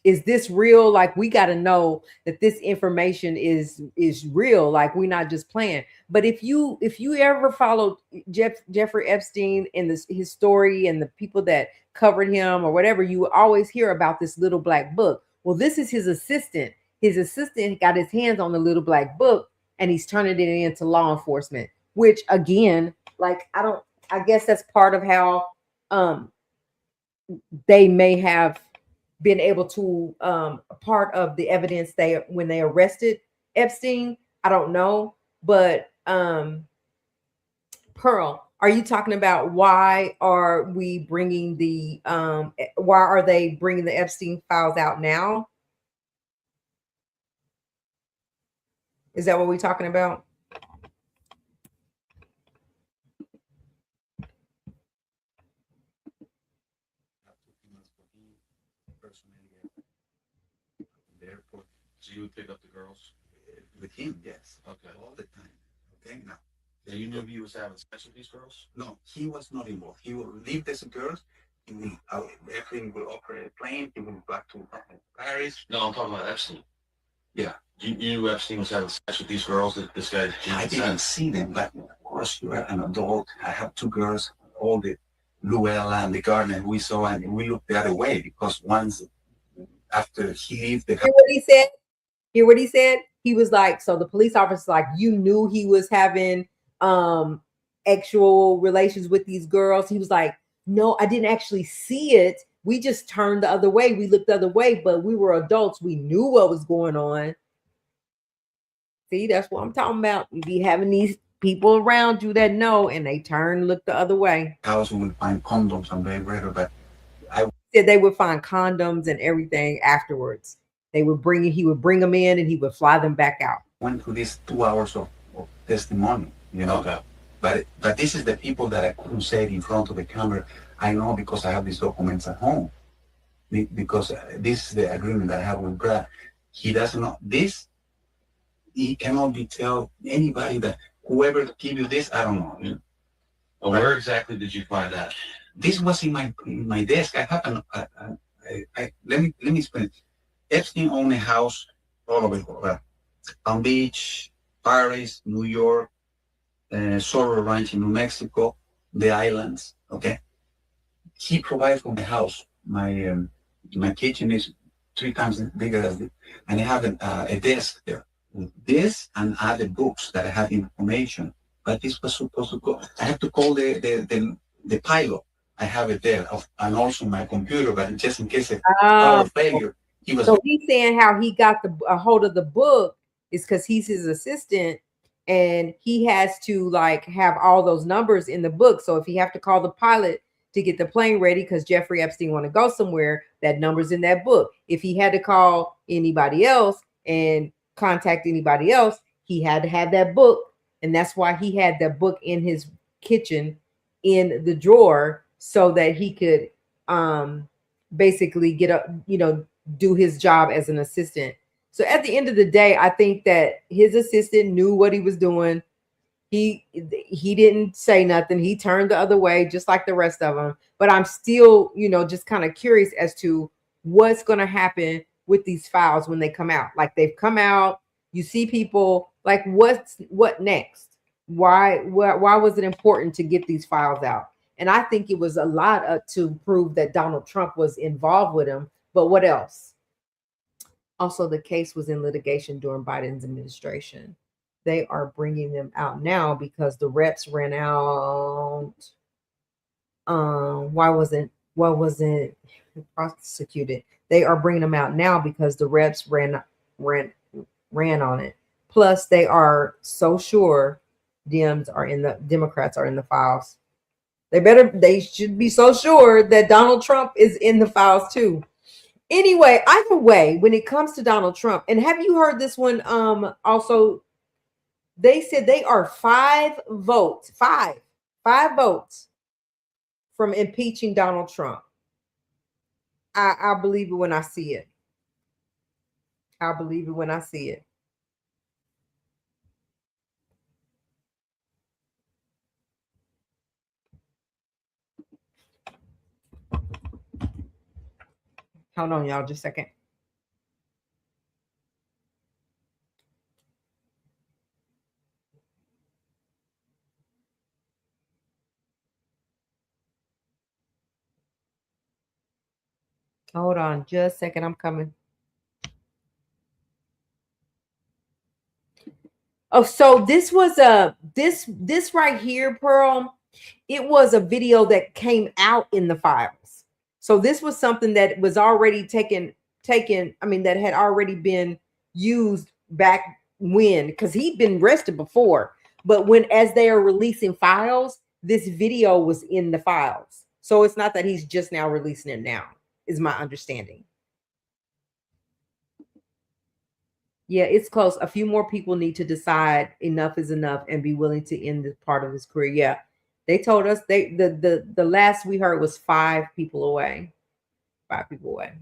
is this real? Like, we got to know that this information is real. Like, we're not just playing. But if you ever followed Jeffrey Epstein and his story and the people that covered him or whatever, you would always hear about this little black book. Well, this is his assistant. His assistant got his hands on the little black book, and he's turning it into law enforcement, which again, like, I guess that's part of how they may have been able to part of the evidence when they arrested Epstein. I don't know, but Pearl, are you talking about why are we bringing why are they bringing the Epstein files out now? Is that what we're talking about? the airport So you would pick up the girls? with him, yes, Okay. all the time. Okay, now. So you knew he was having sex with these girls? No, he was not involved. He will leave these girls. He will, everything will operate a plane. He will back to Paris. No, I'm talking about Epstein. Yeah. You knew Epstein was having sex with these girls that this guy I didn't didn't say? see them, but of course you are an adult. I have two girls, all the Luella and the Gardner we saw, and we looked the other way because once after he left the Hear what he said? Hear what he said? He was like, so the police officer, like, you knew he was having actual relations with these girls. He was like, no, I didn't actually see it. We just turned the other way. We looked the other way, but we were adults. We knew what was going on. See, that's what I'm talking about. You be having these people around you that know, and they turn, look the other way. house, we will find condoms and vibrator, but Said they would find condoms and everything afterwards. He would bring them in and he would fly them back out. went through these 2 hours of testimony, you know. Okay. But this is the people that I couldn't say it in front of the camera. I know because I have these documents at home. Because this is the agreement that I have with Brad. He doesn't know this. He cannot be tell anybody that whoever give you this, I don't know. You know? Well, where exactly did you find that? This was in my desk. I have let me explain. Epstein owned a house all over Palm Beach, Paris, New York, Sorrel Ranch in New Mexico, the islands. Okay, he provides for my house. My kitchen is 3 times bigger than this, and I have a desk there with this and other books that I have information. But this was supposed to go. I have to call the pilot. I have it there, and also my computer, but just in case of power failure, he was. So he's saying how he got a hold of the book is because he's his assistant, and he has to like have all those numbers in the book. So if he have to call the pilot to get the plane ready because Jeffrey Epstein want to go somewhere, that number's in that book. If he had to call anybody else and contact anybody else, he had to have that book, and that's why he had that book in his kitchen in the drawer so that he could basically get up, do his job as an assistant. So at the end of the day, I think that his assistant knew what he was doing. He didn't say nothing. He turned the other way, just like the rest of them. But I'm still, just kind of curious as to what's going to happen with these files when they come out. Like, they've come out, you see people, like, what next? Why was it important to get these files out? And I think it was a lot to prove that Donald Trump was involved with him. But what else? Also, the case was in litigation during Biden's administration. They are bringing them out now because the reps ran out. Why wasn't prosecuted? They are bringing them out now because the reps ran ran on it. Plus, they are so sure Democrats are in the files. They should be so sure that Donald Trump is in the files too. Anyway, either way, when it comes to Donald Trump, and have you heard this one? Also, they said they are five votes from impeaching Donald Trump. I believe it when I see it. I believe it when I see it. Hold on, y'all, just a second. Hold on, just a second. I'm coming. Oh, so this was this right here, Pearl. It was a video that came out in the files. So this was something that was already taken. I mean, that had already been used back when, because he'd been arrested before. But as they are releasing files, this video was in the files. So it's not that he's just now releasing it now, is my understanding. Yeah, it's close. A few more people need to decide enough is enough and be willing to end this part of his career. Yeah. They told us the last we heard was 5 people away. 5 people away.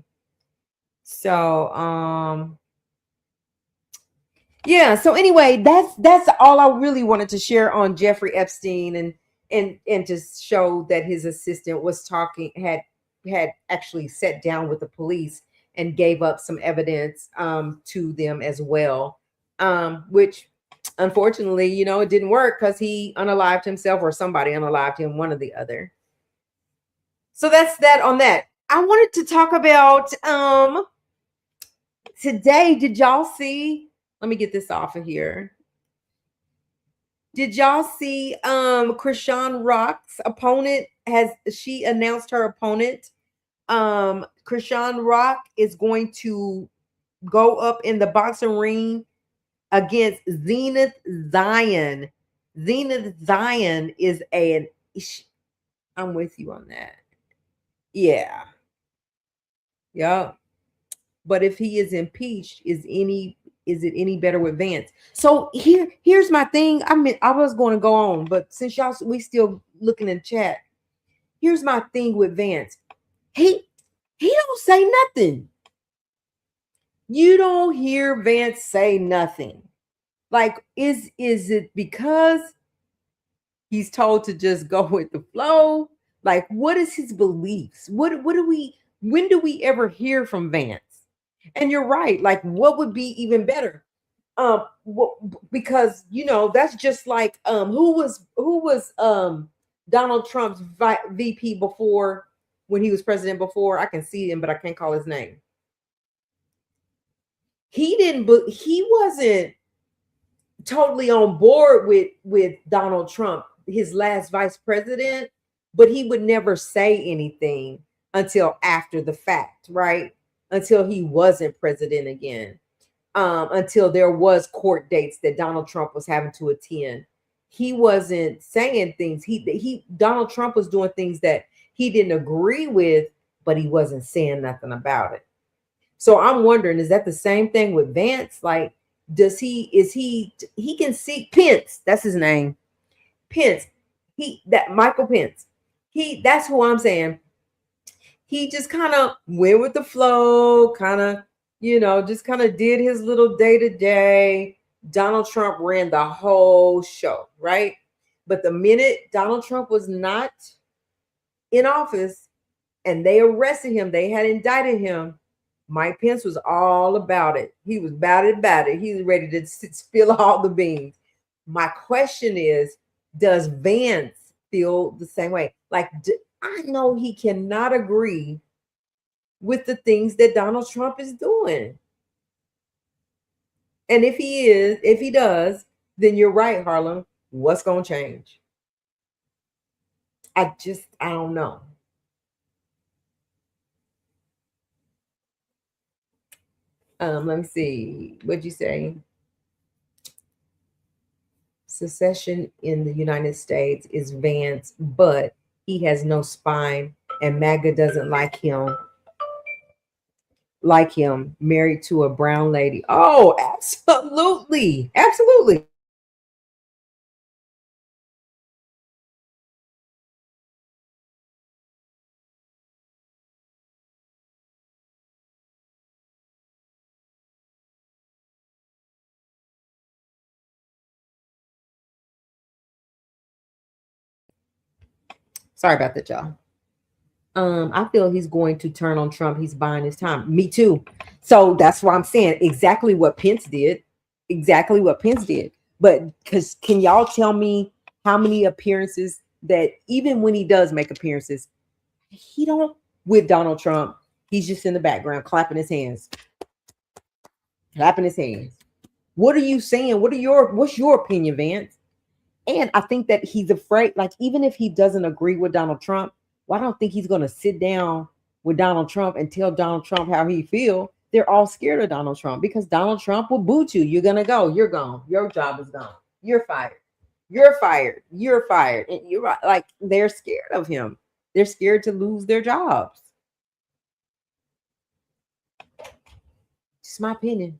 So yeah, so anyway, that's all I really wanted to share on Jeffrey Epstein, and to show that his assistant was talking, had actually sat down with the police and gave up some evidence to them as well, which unfortunately, it didn't work because he unalived himself, or somebody unalived him, one or the other. So that's that on that. I wanted to talk about today. Did y'all see? Let me get this off of here. Did y'all see Krishan Rock's opponent? She announced her opponent? Krishan Rock is going to go up in the boxing ring against Zenith Zion. Zenith Zion is I'm with you on that. Yeah. Yep. But if he is impeached, is it any better with Vance? So here's my thing. I was going to go on, but since we still looking in chat, here's my thing with Vance. He don't say nothing. You don't hear Vance say nothing. Like, is it because he's told to just go with the flow? Like, what is his beliefs? When do we ever hear from Vance? And you're right. Like, what would be even better? Because that's just like who was Donald Trump's VP before, when he was president before? I can see him, but I can't call his name. He wasn't totally on board with Donald Trump, his last vice president, but he would never say anything until after the fact, right? Until he wasn't president again. Until there was court dates that Donald Trump was having to attend. He wasn't saying things. Donald Trump was doing things that he didn't agree with, but he wasn't saying nothing about it. So I'm wondering, is that the same thing with Vance? Like, he can see Pence, that's his name. Pence. Michael Pence. That's who I'm saying. He just kind of went with the flow, kind of, just kind of did his little day-to-day. Donald Trump ran the whole show, right? But the minute Donald Trump was not in office and they arrested him, they had indicted him, Mike Pence was all about it. He was about it. He was ready to spill all the beans. My question is, does Vance feel the same way? Like, I know he cannot agree with the things that Donald Trump is doing. And if he does, then you're right, Harlem. What's going to change? I don't know. Let me see. What'd you say? Secession in the United States is Vance, but he has no spine, and MAGA doesn't like him. Like him, married to a brown lady. Oh, absolutely, absolutely. Sorry about that, y'all. I feel he's going to turn on Trump. He's buying his time. Me too. So that's why I'm saying exactly what Pence did. Exactly what Pence did. But because can y'all tell me how many appearances that even when he does make appearances, he don't with Donald Trump, he's just in the background clapping his hands. Clapping his hands. What are you saying? What's your opinion, Vance? And I think that he's afraid, like, even if he doesn't agree with Donald Trump, well, I don't think he's going to sit down with Donald Trump and tell Donald Trump how he feel. They're all scared of Donald Trump because Donald Trump will boot you. You're going to go. You're gone. Your job is gone. You're fired. You're fired. You're fired. And you're right. Like, they're scared of him. They're scared to lose their jobs. It's my opinion.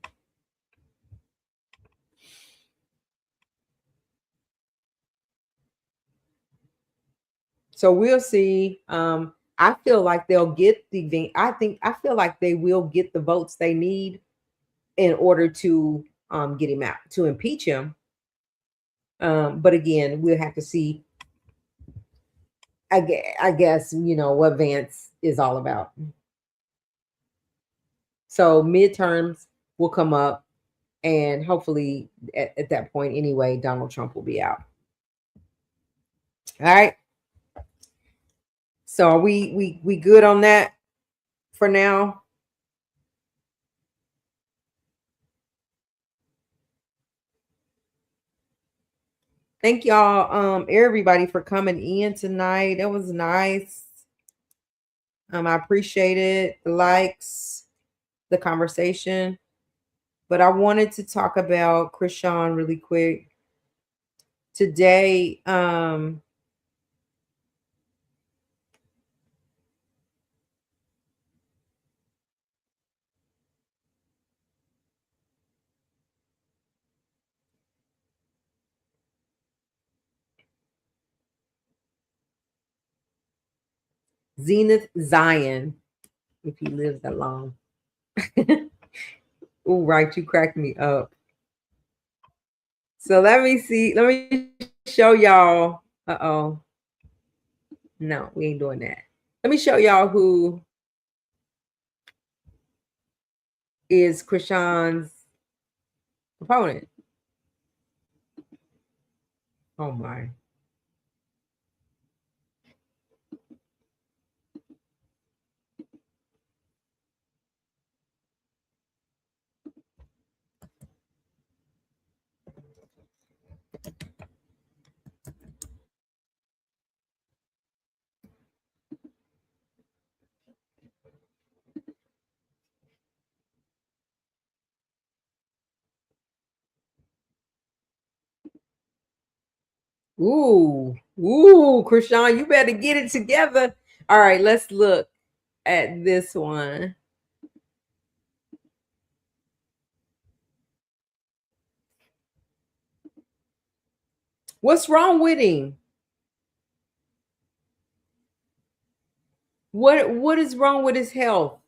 So we'll see. I feel like they'll get I feel like they will get the votes they need in order to get him out, to impeach him. But again, we'll have to see. I guess what Vance is all about. So midterms will come up, and hopefully at that point anyway, Donald Trump will be out. All right. So are we good on that for now? Thank y'all, everybody for coming in tonight. That was nice. I appreciate it. The likes, the conversation. But I wanted to talk about Krishan really quick. Today, Zenith Zion, if he lives that long. Oh, right, you cracked me up. So let me see. Let me show y'all. Uh-oh. No, we ain't doing that. Let me show y'all who is Krishan's opponent. Oh my. Ooh, Krishan, you better get it together. All right, let's look at this one. What's wrong with him? What is wrong with his health?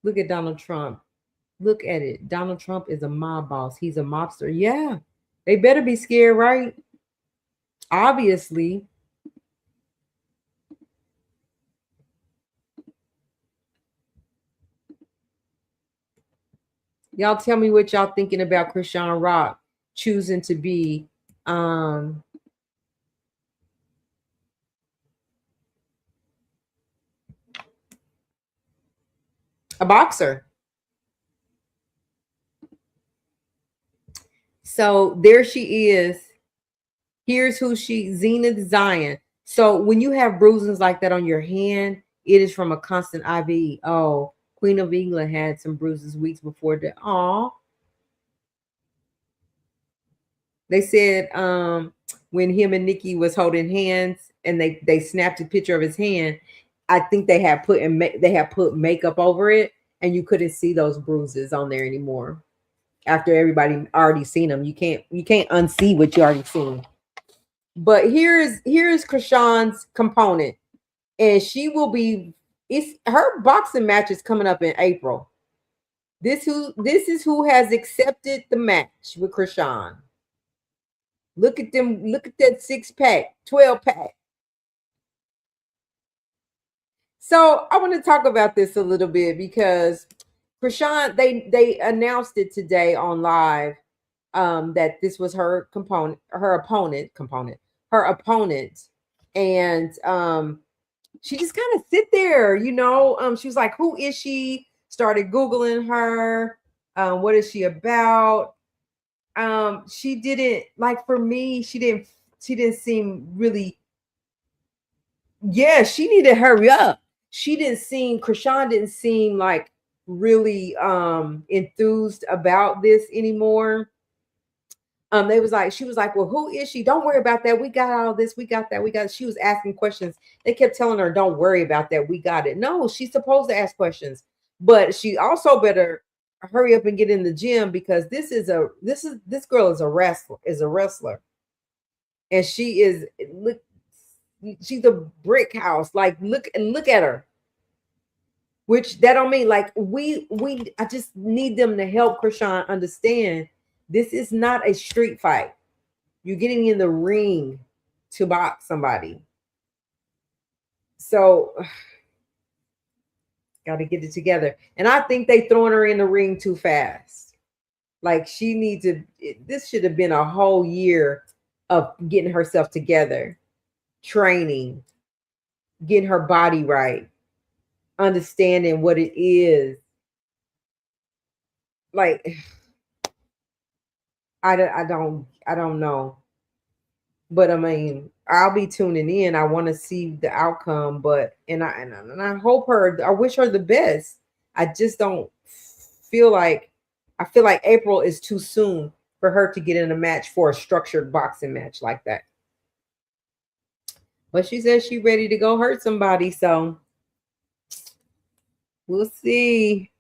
Look at Donald Trump. Look at it. Donald Trump is a mob boss. He's a mobster. Yeah. They better be scared, right? Obviously. Y'all tell me what y'all thinking about Krishan Rock choosing to be a boxer. So there she is. Here's who Zenith Zion. So when you have bruises like that on your hand, it is from a constant IV. Oh, Queen of England had some bruises weeks before that. Oh, they said when him and Nicki was holding hands and they snapped a picture of his hand, I think they had put makeup over it, and you couldn't see those bruises on there anymore. After everybody already seen them, you can't unsee what you already seen. But here's Krishan's component, and she will be. It's her boxing match is coming up in April. This is who has accepted the match with Krishan. Look at them. Look at that 6-pack, 12-pack. So I want to talk about this a little bit because Krishan, they announced it today on live that this was her opponent, and she just kind of sit there, she was like, "Who is she?" Started Googling her. What is she about? She didn't like for me. She didn't seem really. Yeah, she needed to hurry up. Krishan didn't seem like really enthused about this anymore. She was like, "Well, who is she? Don't worry about that. We got all this. We got that. We got it." She was asking questions. They kept telling her, "Don't worry about that. We got it." No, she's supposed to ask questions, but she also better hurry up and get in the gym because this girl is a wrestler, and she's a brick house. Like look at her. Which that don't mean like I just need them to help Krishan understand this is not a street fight. You're getting in the ring to box somebody. So got to get it together. And I think they throwing her in the ring too fast. Like this should have been a whole year of getting herself together, training, getting her body right, understanding what it is. Like I don't know. But I mean, I'll be tuning in. I want to see the outcome, but and I hope I wish her the best. I just don't feel like I feel like April is too soon for her to get in a match for a structured boxing match like that. But she says she's ready to go hurt somebody, so we'll see.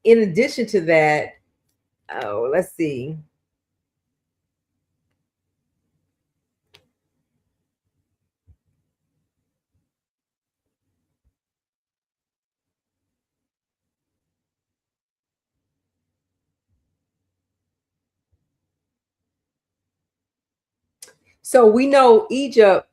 In addition to that, let's see. So we know Egypt.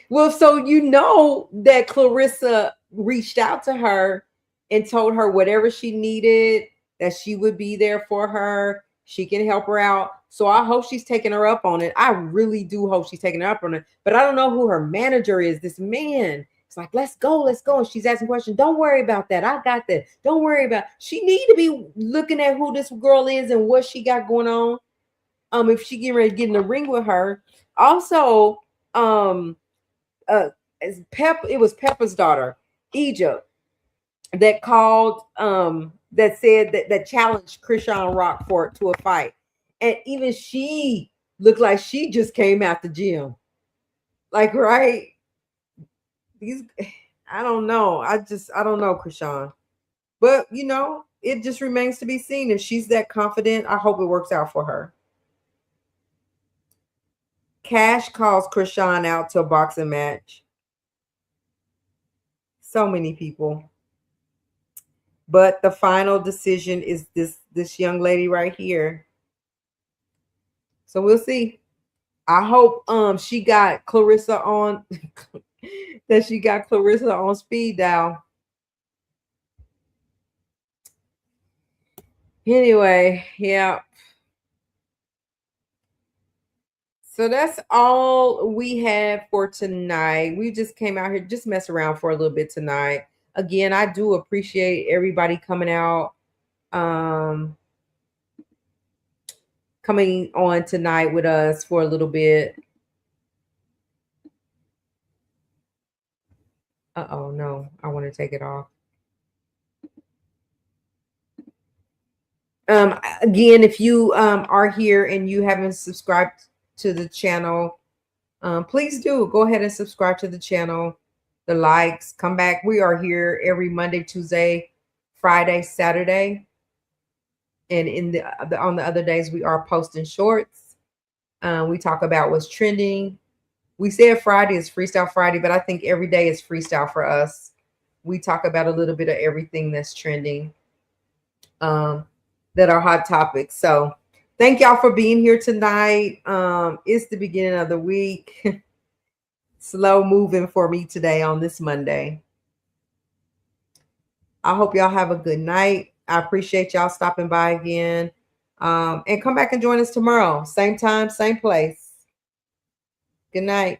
Well, so you know that Clarissa reached out to her and told her whatever she needed, that she would be there for her. She can help her out. So I hope she's taking her up on it. I really do hope she's taking her up on it. But I don't know who her manager is. This man. It's like, let's go. And she's asking questions. Don't worry about that. I got that. Don't worry about. She need to be looking at who this girl is and what she got going on. If she getting ready to get in the ring with her. Also, it was Pepper's daughter, Egypt, that called, that said that challenged Krishan Rock to a fight. And even she looked like she just came out the gym. Like, right? I don't know. I don't know, Krishan. But it just remains to be seen. If she's that confident, I hope it works out for her. Cash calls Krishan out to a boxing match. So many people. But the final decision is this young lady right here. So we'll see. I hope she got Clarissa on that she got Clarissa on speed dial. Anyway, yeah. So that's all we have for tonight. We just came out here, just mess around for a little bit tonight. Again, I do appreciate everybody coming out, coming on tonight with us for a little bit. Uh-oh, no, I want to take it off. Again, if you are here and you haven't subscribed to the channel, please do go ahead and subscribe to the channel. The likes, come back. We are here every Monday, Tuesday, Friday, Saturday, and on the other days we are posting shorts. We talk about what's trending. We said Friday is Freestyle Friday, but I think every day is freestyle for us. We talk about a little bit of everything that's trending, that are hot topics. So thank y'all for being here tonight. It's the beginning of the week. Slow moving for me today on this Monday. I hope y'all have a good night. I appreciate y'all stopping by again. And come back and join us tomorrow. Same time, same place. Good night.